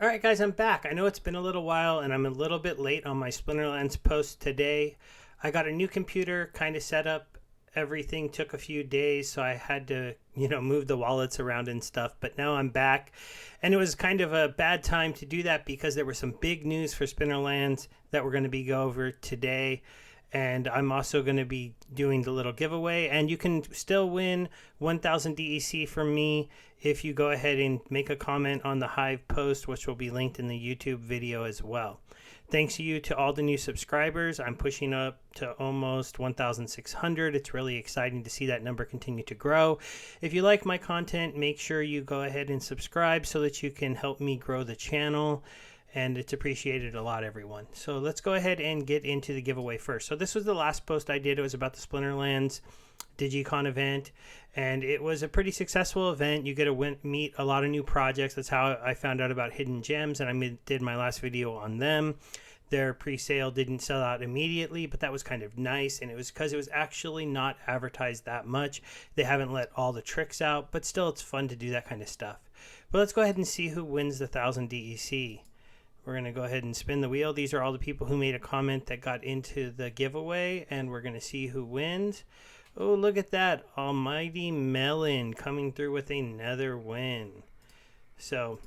All right, guys, I'm back. I know it's been a little while and I'm a little bit late on my Splinterlands post today. I got a new computer kind of set up. Everything took a few days, so I had to, move the wallets around and stuff. But now I'm back. And it was kind of a bad time to do that because there was some big news for Splinterlands that we're going to be go over today. And I'm also going to be doing the little giveaway. And you can still win 1,000 DEC from me if you go ahead and make a comment on the Hive post, which will be linked in the YouTube video as well. Thanks to you to all the new subscribers. I'm pushing up to almost 1,600. It's really exciting to see that number continue to grow. If you like my content, make sure you go ahead and subscribe so that you can help me grow the channel. And it's appreciated a lot, everyone. So let's go ahead and get into the giveaway first. So this was the last post I did. It was about the Splinterlands DigiCon event, and it was a pretty successful event. You get to meet a lot of new projects. That's how I found out about Hidden Gems, and I did my last video on them. Their pre-sale didn't sell out immediately, but that was kind of nice, and it was because it was actually not advertised that much. They haven't let all the tricks out, but still it's fun to do that kind of stuff. But let's go ahead and see who wins the 1,000 DEC. We're going to go ahead and spin the wheel. These are all the people who made a comment that got into the giveaway, and we're going to see who wins. Oh, look at that. Almighty Melon coming through with another win. So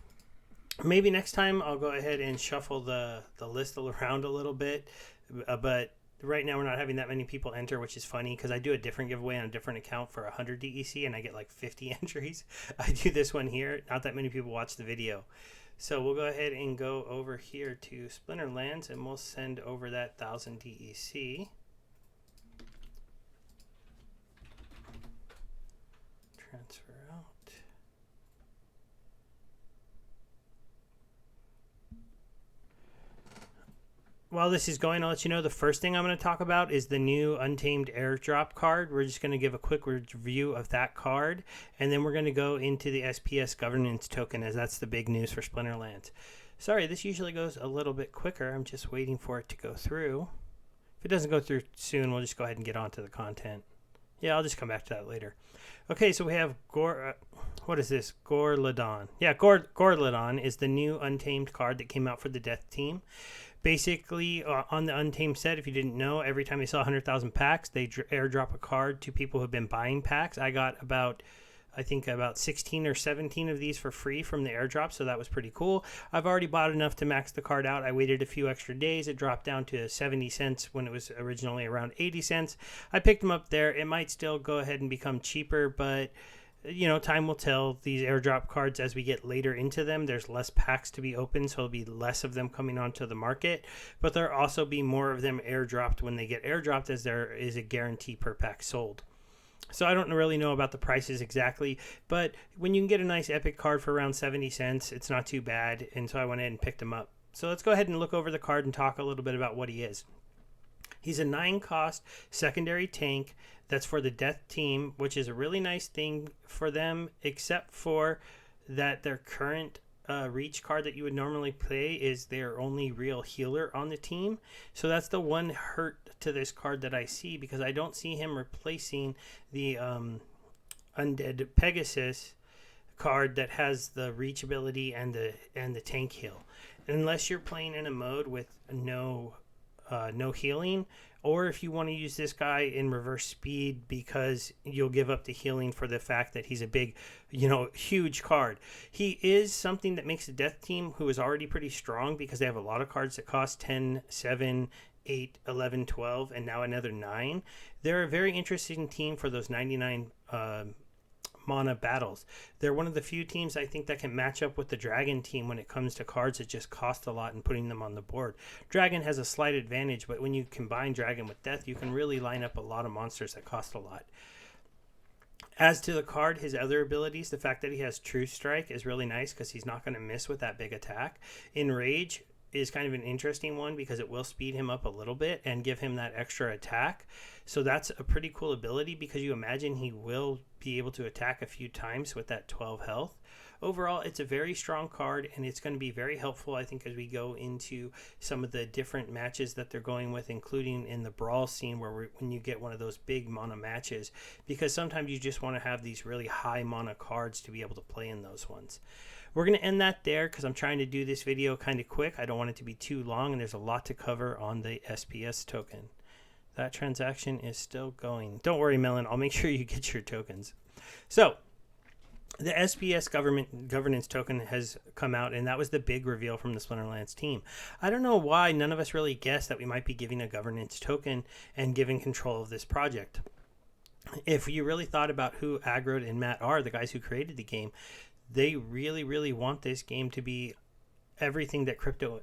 maybe next time I'll go ahead and shuffle the list around a little bit. But right now we're not having that many people enter, which is funny because I do a different giveaway on a different account for 100 DEC and I get like 50 entries. I do this one here. Not that many people watch the video. So we'll go ahead and go over here to Splinterlands and we'll send over that 1,000 DEC. Transfer out. While this is going, I'll let you know the first thing I'm going to talk about is the new Untamed Airdrop card. We're just going to give a quick review of that card, and then we're going to go into the SPS Governance Token, as that's the big news for Splinterlands. Sorry, this usually goes a little bit quicker. I'm just waiting for it to go through. If it doesn't go through soon, we'll just go ahead and get on to the content. Yeah, I'll just come back to that later. Okay, so we have what is this? Gorlodon. Yeah, Gorlodon is the new Untamed card that came out for the Death Team. Basically, on the Untamed set, if you didn't know, every time they sell 100,000 packs, they airdrop a card to people who've been buying packs. I got about 16 or 17 of these for free from the airdrop, so that was pretty cool. I've already bought enough to max the card out. I waited a few extra days. It dropped down to 70 cents when it was originally around 80 cents. I picked them up there. It might still go ahead and become cheaper, but time will tell. These airdrop cards, as we get later into them, there's less packs to be opened, so there'll be less of them coming onto the market, but there'll also be more of them airdropped when they get airdropped, as there is a guarantee per pack sold. So I don't really know about the prices exactly, but when you can get a nice epic card for around 70 cents, it's not too bad, and so I went ahead and picked him up. So let's go ahead and look over the card and talk a little bit about what he is. He's a 9-cost secondary tank that's for the Death Team, which is a really nice thing for them, except for that their current reach card that you would normally play is their only real healer on the team. So that's the one hurt to this card that I see, because I don't see him replacing the Undead Pegasus card that has the reach ability and the tank heal. Unless you're playing in a mode with no healing, or if you want to use this guy in reverse speed, because you'll give up the healing for the fact that he's a big, huge card. He is something that makes the Death Team, who is already pretty strong, because they have a lot of cards that cost 10, 7, 8, 11, 12, and now another 9. They're a very interesting team for those 99 mana battles. They're one of the few teams I think that can match up with the Dragon team when it comes to cards that just cost a lot and putting them on the board. Dragon has a slight advantage, but when you combine Dragon with Death, you can really line up a lot of monsters that cost a lot. As to the card, his other abilities, the fact that he has True Strike is really nice because he's not going to miss with that big attack. Enrage is kind of an interesting one because it will speed him up a little bit and give him that extra attack. So that's a pretty cool ability, because you imagine he will be able to attack a few times with that 12 health. Overall, it's a very strong card, and it's going to be very helpful, I think, as we go into some of the different matches that they're going with, including in the brawl scene, where when you get one of those big mana matches, because sometimes you just want to have these really high mana cards to be able to play in those ones. We're going to end that there, because I'm trying to do this video kind of quick. I don't want it to be too long, and there's a lot to cover on the SPS token. That transaction is still going. Don't worry, Melon. I'll make sure you get your tokens. So the SPS Governance Token has come out, and that was the big reveal from the Splinterlands team. I don't know why none of us really guessed that we might be giving a governance token and giving control of this project. If you really thought about who Aggroed and Matt are, the guys who created the game, they really, really want this game to be everything that crypto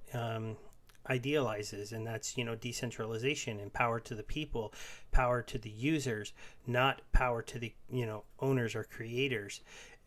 idealizes, and that's, decentralization and power to the people, power to the users, not power to the owners or creators.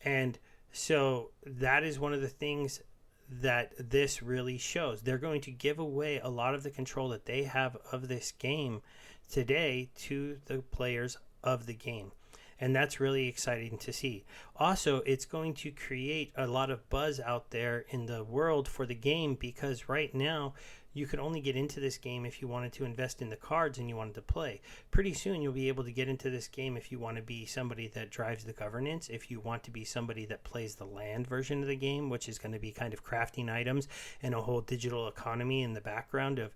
And so that is one of the things that this really shows. They're going to give away a lot of the control that they have of this game today to the players of the game. And that's really exciting to see. Also, it's going to create a lot of buzz out there in the world for the game, because right now you could only get into this game if you wanted to invest in the cards and you wanted to play. Pretty soon you'll be able to get into this game if you want to be somebody that drives the governance, if you want to be somebody that plays the land version of the game, which is going to be kind of crafting items and a whole digital economy in the background of,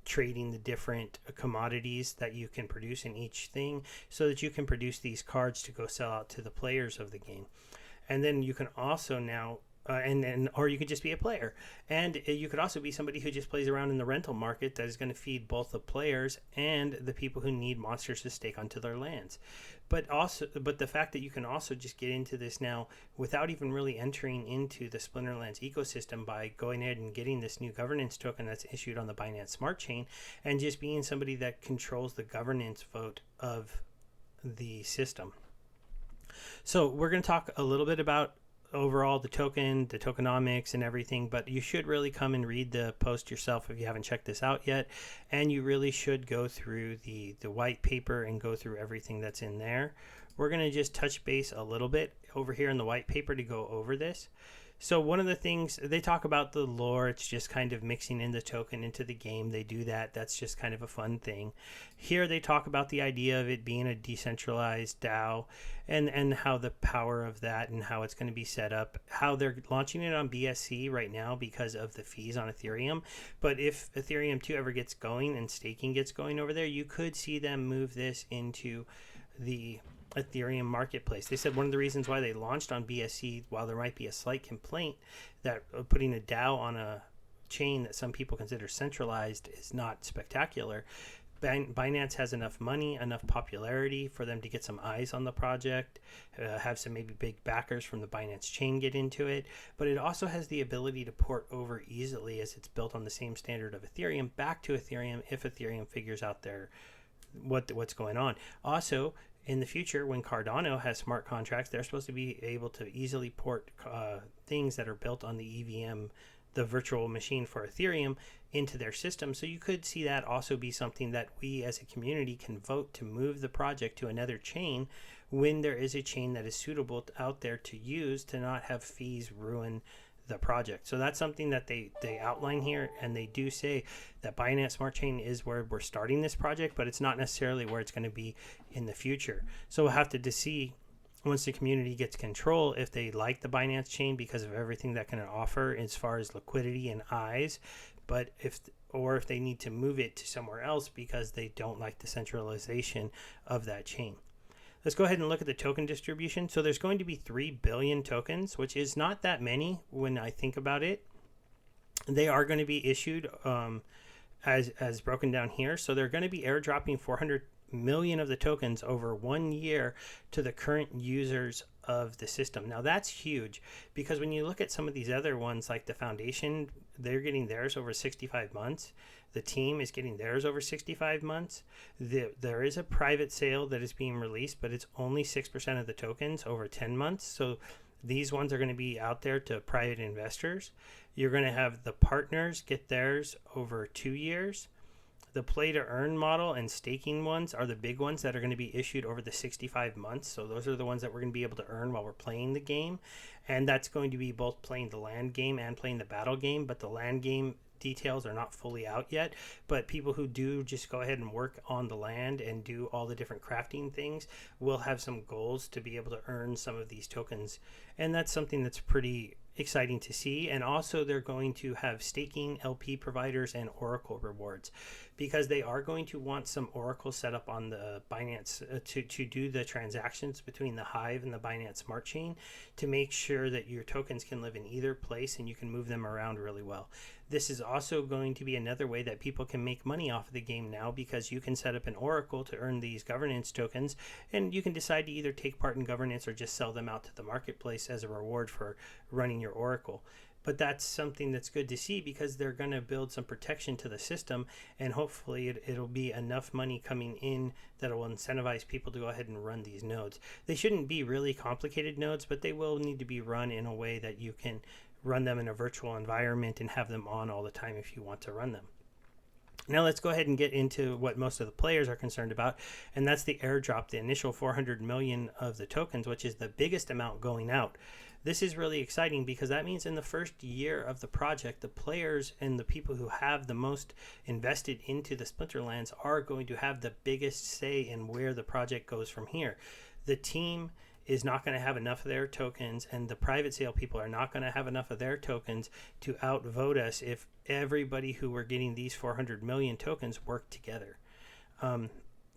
trading the different commodities that you can produce in each thing, so that you can produce these cards to go sell out to the players of the game. And then you can also now or you could just be a player, and you could also be somebody who just plays around in the rental market that is going to feed both the players and the people who need monsters to stake onto their lands. But the fact that you can also just get into this now without even really entering into the Splinterlands ecosystem by going ahead and getting this new governance token that's issued on the Binance Smart Chain, and just being somebody that controls the governance vote of the system. So we're going to talk a little bit about overall the token, the tokenomics and everything, but you should really come and read the post yourself if you haven't checked this out yet, and you really should go through the white paper and go through everything that's in there. We're going to just touch base a little bit over here in the white paper to go over this. So one of the things they talk about, the lore, it's just kind of mixing in the token into the game. They do that. That's just kind of a fun thing. Here they talk about the idea of it being a decentralized DAO and how the power of that and how it's going to be set up, how they're launching it on BSC right now because of the fees on Ethereum. But if Ethereum 2 ever gets going and staking gets going over there, you could see them move this into the Ethereum marketplace. They said one of the reasons why they launched on BSC, while there might be a slight complaint that putting a DAO on a chain that some people consider centralized is not spectacular, Binance has enough money, enough popularity for them to get some eyes on the project, have some maybe big backers from the Binance chain get into it, but it also has the ability to port over easily, as it's built on the same standard of Ethereum, back to Ethereum if Ethereum figures out what's going on. Also, in the future, when Cardano has smart contracts, they're supposed to be able to easily port things that are built on the EVM, the virtual machine for Ethereum, into their system. So you could see that also be something that we as a community can vote to move the project to another chain when there is a chain that is suitable out there to use, to not have fees ruin the project. So that's something that they outline here, and they do say that Binance Smart Chain is where we're starting this project, but it's not necessarily where it's going to be in the future. So we'll have to see once the community gets control if they like the Binance chain because of everything that can offer as far as liquidity and eyes, but if they need to move it to somewhere else because they don't like the centralization of that chain. Let's go ahead and look at the token distribution. So there's going to be 3 billion tokens, which is not that many when I think about it. They are going to be issued as broken down here. So they're going to be airdropping 400 million of the tokens over 1 year to the current users of the system. Now that's huge, because when you look at some of these other ones like the Foundation, they're getting theirs over 65 months. The team is getting theirs over 65 months. There is a private sale that is being released, but it's only 6% of the tokens over 10 months. So these ones are going to be out there to private investors. You're going to have the partners get theirs over 2 years. The play to earn model and staking ones are the big ones that are going to be issued over the 65 months. So those are the ones that we're going to be able to earn while we're playing the game. And that's going to be both playing the land game and playing the battle game. But the land game details are not fully out yet, but people who do just go ahead and work on the land and do all the different crafting things will have some goals to be able to earn some of these tokens, and that's something that's pretty exciting to see. And also they're going to have staking, LP providers, and Oracle rewards, because they are going to want some Oracle set up on the Binance to do the transactions between the Hive and the Binance Smart Chain to make sure that your tokens can live in either place and you can move them around really well. This is also going to be another way that people can make money off of the game now, because you can set up an Oracle to earn these governance tokens, and you can decide to either take part in governance or just sell them out to the marketplace as a reward for running your Oracle. But that's something that's good to see, because they're going to build some protection to the system, and hopefully it'll be enough money coming in that will incentivize people to go ahead and run these nodes. They shouldn't be really complicated nodes, but they will need to be run in a way that you can run them in a virtual environment and have them on all the time if you want to run them. Now let's go ahead and get into what most of the players are concerned about, and that's the airdrop, the initial 400 million of the tokens, which is the biggest amount going out. This is really exciting because that means in the first year of the project, the players and the people who have the most invested into the Splinterlands are going to have the biggest say in where the project goes from here. The team is not going to have enough of their tokens, and the private sale people are not going to have enough of their tokens to outvote us if everybody who were getting these 400 million tokens worked together.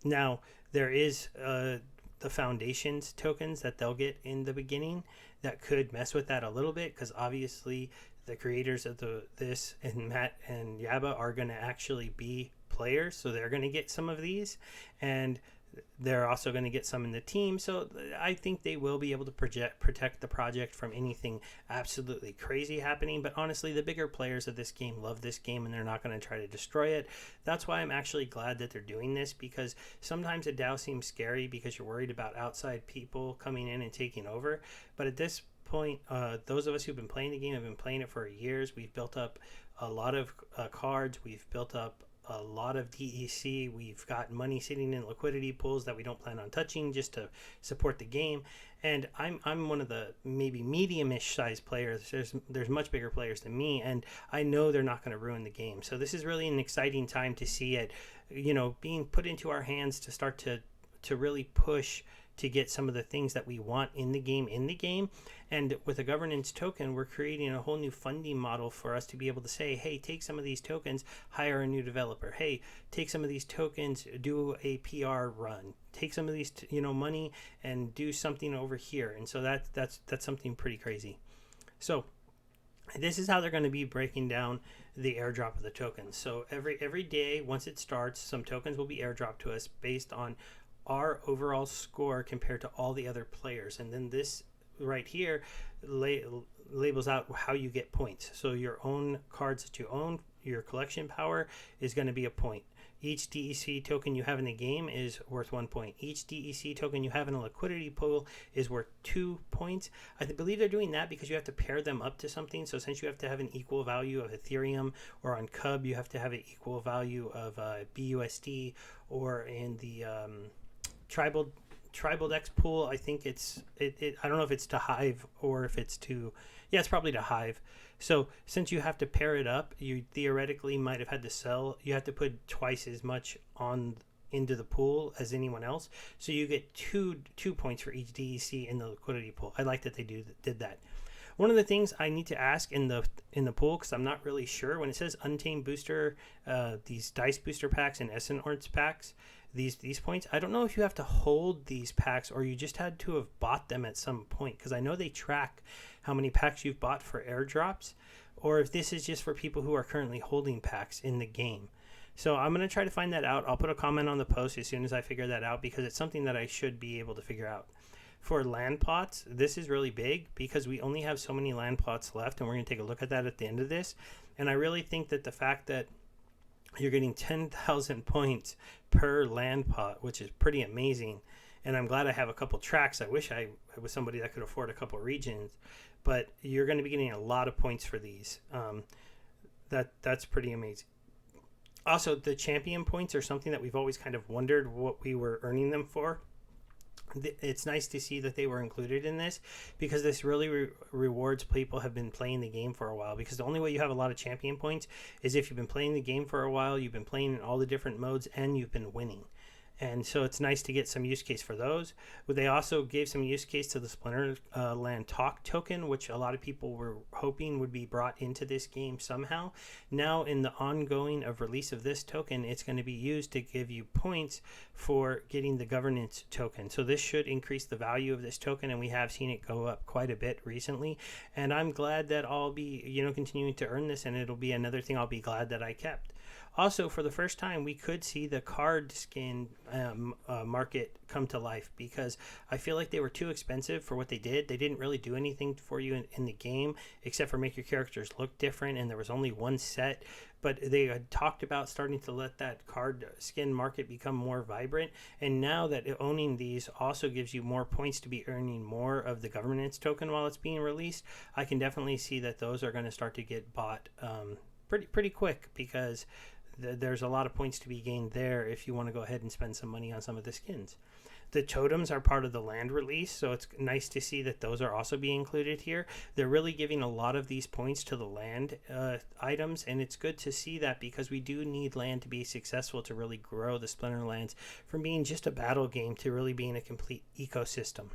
Now, there is the foundations tokens that they'll get in the beginning that could mess with that a little bit, because obviously the creators of this and Matt and Yaba are going to actually be players, so they're going to get some of these, and they're also going to get some in the team. So I think they will be able to protect the project from anything absolutely crazy happening. But honestly, the bigger players of this game love this game, and they're not going to try to destroy it. That's why I'm actually glad that they're doing this, because sometimes a DAO seems scary because you're worried about outside people coming in and taking over. But at this point, those of us who've been playing the game have been playing it for years. We've built up a lot of cards. We've built up a lot of DEC. We've got money sitting in liquidity pools that we don't plan on touching just to support the game. And I'm one of the maybe medium-ish sized players. There's much bigger players than me, and I know they're not going to ruin the game. So this is really an exciting time to see it, being put into our hands to start to really push to get some of the things that we want in the game. And with a governance token, we're creating a whole new funding model for us to be able to say, hey, take some of these tokens, hire a new developer. Hey, take some of these tokens, do a PR run. Take some of these money and do something over here. And so that's something pretty crazy. So this is how they're going to be breaking down the airdrop of the tokens. So every day, once it starts, some tokens will be airdropped to us based on our overall score compared to all the other players. And then this right here labels out how you get points. So your own cards that you own, your collection power is going to be a point. Each DEC token you have in the game is worth 1 point. Each DEC token you have in a liquidity pool is worth 2 points. I believe they're doing that because you have to pair them up to something. So since you have to have an equal value of Ethereum, or on Cub you have to have an equal value of BUSD, or in the Tribal X pool, I think I don't know if it's to Hive or if it's to, it's probably to Hive. So since you have to pair it up, you theoretically might have had you have to put twice as much into the pool as anyone else. So you get two points for each DEC in the liquidity pool. I like that they did that. One of the things I need to ask in the pool, because I'm not really sure, when it says Untamed Booster, these Dice Booster packs and Essence packs, these points, I don't know if you have to hold these packs or you just had to have bought them at some point, because I know they track how many packs you've bought for airdrops, or if this is just for people who are currently holding packs in the game. So I'm going to try to find that out. I'll put a comment on the post as soon as I figure that out, because it's something that I should be able to figure out. For land plots, this is really big because we only have so many land plots left, and we're going to take a look at that at the end of this. And I really think that the fact that you're getting 10,000 points per land plot, which is pretty amazing. And I'm glad I have a couple tracks. I wish I was somebody that could afford a couple regions, but you're going to be getting a lot of points for these. That's pretty amazing. Also, the champion points are something that we've always kind of wondered what we were earning them for. It's nice to see that they were included in this, because this really rewards people who have been playing the game for a while, because the only way you have a lot of champion points is if you've been playing the game for a while, you've been playing in all the different modes, and you've been winning. And so it's nice to get some use case for those. But they also gave some use case to the Splinterland Talk token, which a lot of people were hoping would be brought into this game somehow. Now, in the ongoing of release of this token, it's going to be used to give you points for getting the governance token. So this should increase the value of this token, and we have seen it go up quite a bit recently. And I'm glad that I'll be, continuing to earn this, and it'll be another thing I'll be glad that I kept. Also, for the first time, we could see the card skin market come to life, because I feel like they were too expensive for what they did. They didn't really do anything for you in the game except for make your characters look different, and there was only one set. But they had talked about starting to let that card skin market become more vibrant. And now that owning these also gives you more points to be earning more of the governance token while it's being released, I can definitely see that those are going to start to get bought pretty quick, because there's a lot of points to be gained there if you want to go ahead and spend some money on some of the skins. The totems are part of the land release, so it's nice to see that those are also being included here. They're really giving a lot of these points to the land items, and it's good to see that, because we do need land to be successful to really grow the Splinterlands from being just a battle game to really being a complete ecosystem.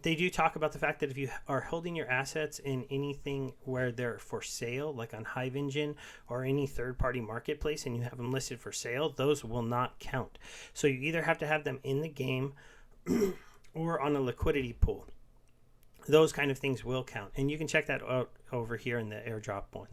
They do talk about the fact that if you are holding your assets in anything where they're for sale, like on Hive Engine or any third-party marketplace, and you have them listed for sale, those will not count. So you either have to have them in the game or on a liquidity pool. Those kind of things will count, and you can check that out over here in the airdrop one.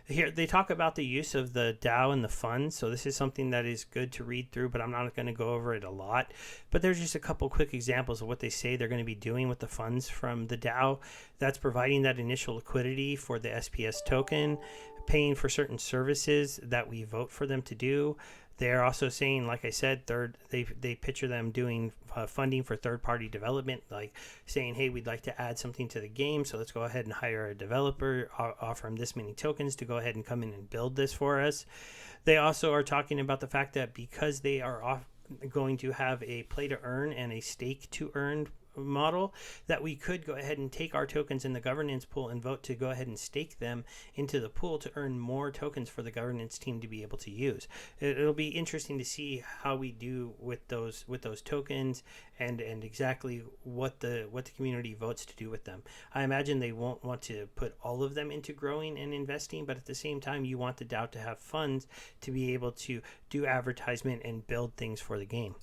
Here they talk about the use of the DAO and the funds, so this is something that is good to read through, but I'm not going to go over it a lot. But there's just a couple quick examples of what they say they're going to be doing with the funds from the DAO. That's providing that initial liquidity for the SPS token, paying for certain services that we vote for them to do. They're also saying, like I said, they picture them doing funding for third-party development, like saying, hey, we'd like to add something to the game, so let's go ahead and hire a developer, offer them this many tokens to go ahead and come in and build this for us. They also are talking about the fact that because they are going to have a play to earn and a stake to earn model, that we could go ahead and take our tokens in the governance pool and vote to go ahead and stake them into the pool to earn more tokens for the governance team to be able to use. It'll be interesting to see how we do with those tokens and exactly what the community votes to do with them. I imagine they won't want to put all of them into growing and investing, but at the same time you want the DAO to have funds to be able to do advertisement and build things for the game.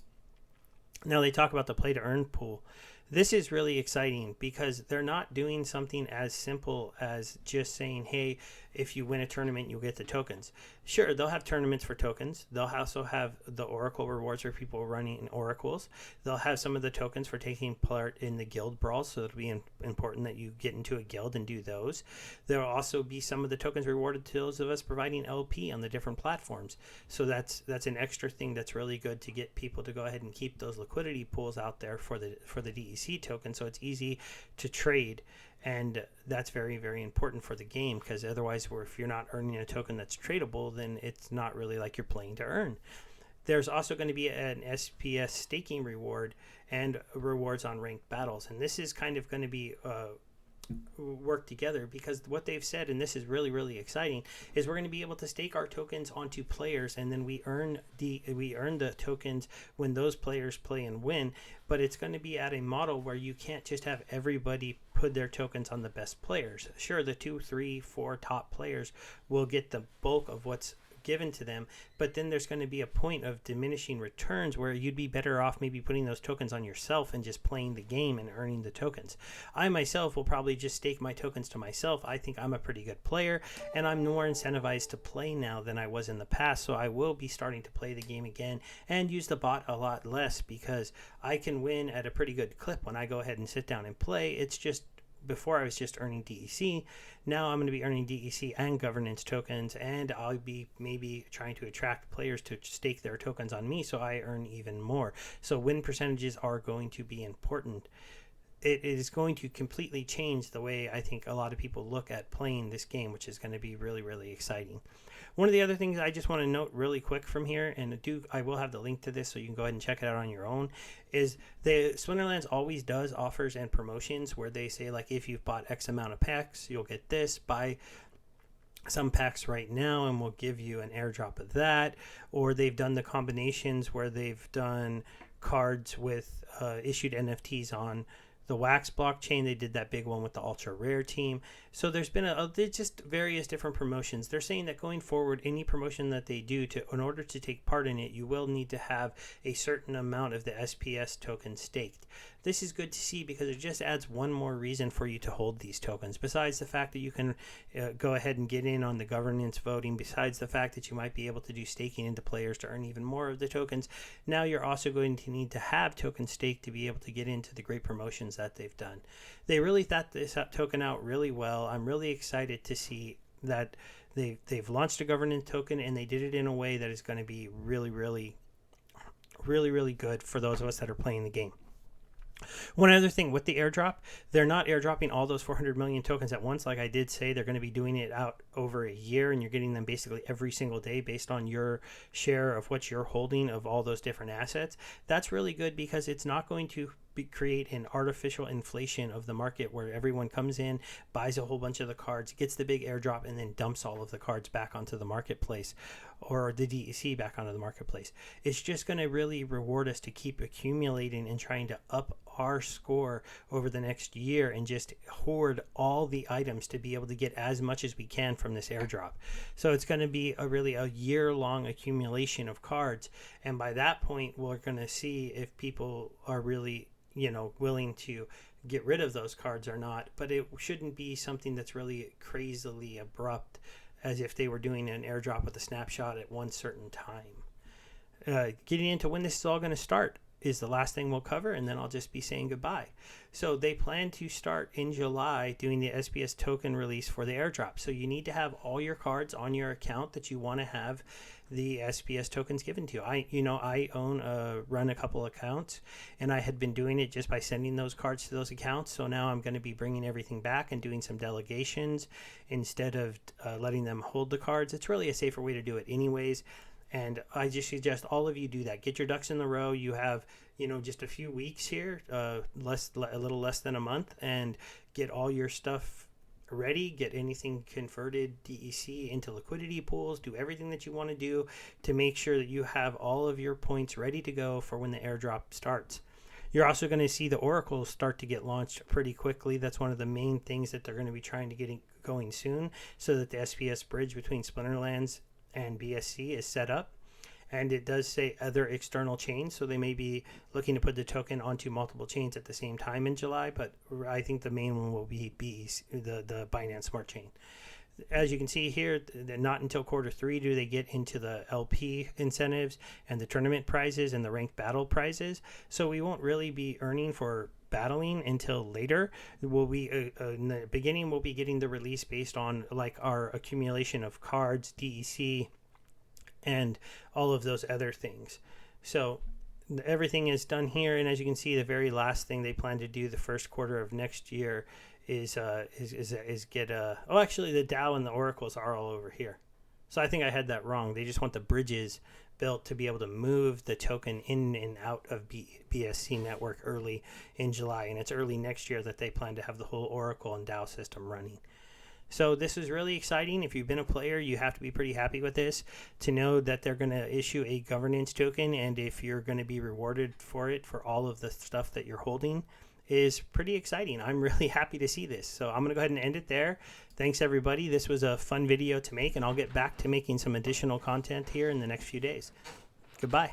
Now they talk about the play to earn pool. This is really exciting, because they're not doing something as simple as just saying, hey, if you win a tournament, you'll get the tokens. Sure, they'll have tournaments for tokens. They'll also have the Oracle rewards for people running oracles. They'll have some of the tokens for taking part in the guild brawls, so it'll be important that you get into a guild and do those. There'll also be some of the tokens rewarded to those of us providing LP on the different platforms. So that's an extra thing that's really good to get people to go ahead and keep those liquidity pools out there for the DEC token, so it's easy to trade. And that's very, very important for the game, because otherwise, if you're not earning a token that's tradable, then it's not really like you're playing to earn. There's also going to be an SPS staking reward and rewards on ranked battles. And this is kind of going to be work together, because what they've said, and this is really, really exciting, is we're going to be able to stake our tokens onto players, and then we earn the tokens when those players play and win. But it's going to be at a model where you can't just have everybody put their tokens on the best players. Sure, the 2, 3, 4 top players will get the bulk of what's given to them, but then there's going to be a point of diminishing returns where you'd be better off maybe putting those tokens on yourself and just playing the game and earning the tokens. I myself will probably just stake my tokens to myself. I think I'm a pretty good player, and I'm more incentivized to play now than I was in the past, so I will be starting to play the game again and use the bot a lot less, because I can win at a pretty good clip when I go ahead and sit down and play. It's just, before I was just earning DEC. Now I'm going to be earning DEC and governance tokens, and I'll be maybe trying to attract players to stake their tokens on me so I earn even more. So win percentages are going to be important. it is going to completely change the way I think a lot of people look at playing this game, which is going to be really, really exciting. One of the other things I just want to note really quick from here, and I will have the link to this so you can go ahead and check it out on your own, is the Splinterlands always does offers and promotions where they say, like, if you've bought X amount of packs, you'll get this. Buy some packs right now and we'll give you an airdrop of that. Or they've done the combinations where they've done cards with issued NFTs on the Wax blockchain. They did that big one with the ultra rare team. So there's been just various different promotions. They're saying that going forward, any promotion that they do, in order to take part in it, you will need to have a certain amount of the SPS token staked. This is good to see because it just adds one more reason for you to hold these tokens. Besides the fact that you can go ahead and get in on the governance voting, besides the fact that you might be able to do staking into players to earn even more of the tokens, now you're also going to need to have token staked to be able to get into the great promotions that they've done. They really thought this token out really well. I'm really excited to see that they've launched a governance token, and they did it in a way that is going to be really, really, really, really good for those of us that are playing the game. One other thing with the airdrop, they're not airdropping all those 400 million tokens at once. Like I did say, they're going to be doing it out over a year, and you're getting them basically every single day based on your share of what you're holding of all those different assets. That's really good because it's not going to create an artificial inflation of the market where everyone comes in, buys a whole bunch of the cards, gets the big airdrop, and then dumps all of the cards back onto the marketplace, or the DEC back onto the marketplace. It's just going to really reward us to keep accumulating and trying to up our score over the next year and just hoard all the items to be able to get as much as we can from this airdrop. So it's going to be a year-long accumulation of cards, and by that point we're going to see if people are really willing to get rid of those cards or not. But it shouldn't be something that's really crazily abrupt, as if they were doing an airdrop with a snapshot at one certain time. Getting into when this is all going to start is the last thing we'll cover, and then I'll just be saying goodbye. So they plan to start in July doing the SPS token release for the airdrop. So you need to have all your cards on your account that you want to have the SPS tokens given to you. I run a couple accounts, and I had been doing it just by sending those cards to those accounts. So now I'm going to be bringing everything back and doing some delegations instead of letting them hold the cards. It's really a safer way to do it anyways. And I just suggest all of you do that. Get your ducks in the row. You have, just a few weeks here, a little less than a month, and get all your stuff ready. Get anything converted DEC into liquidity pools. Do everything that you want to do to make sure that you have all of your points ready to go for when the airdrop starts. You're also going to see the oracles start to get launched pretty quickly. That's one of the main things that they're going to be trying to get going soon, so that the SPS bridge between Splinterlands and BSC is set up. And it does say other external chains, so they may be looking to put the token onto multiple chains at the same time in July, but I think the main one will be the Binance Smart Chain. As you can see here, not until Q3 do they get into the LP incentives and the tournament prizes and the ranked battle prizes, so we won't really be earning for battling until later. We'll be in the beginning, we'll be getting the release based on like our accumulation of cards, DEC, and all of those other things. So everything is done here, and as you can see, the very last thing they plan to do the first quarter of next year is get actually the DAO and the oracles are all over here. So I think I had that wrong. They just want the bridges built to be able to move the token in and out of BSC network early in July, and it's early next year that they plan to have the whole Oracle and DAO system running. So this is really exciting. If you've been a player, you have to be pretty happy with this to know that they're going to issue a governance token, and if you're going to be rewarded for it for all of the stuff that you're holding is pretty exciting. I'm really happy to see this. So I'm going to go ahead and end it there. Thanks, everybody. This was a fun video to make, and I'll get back to making some additional content here in the next few days. Goodbye.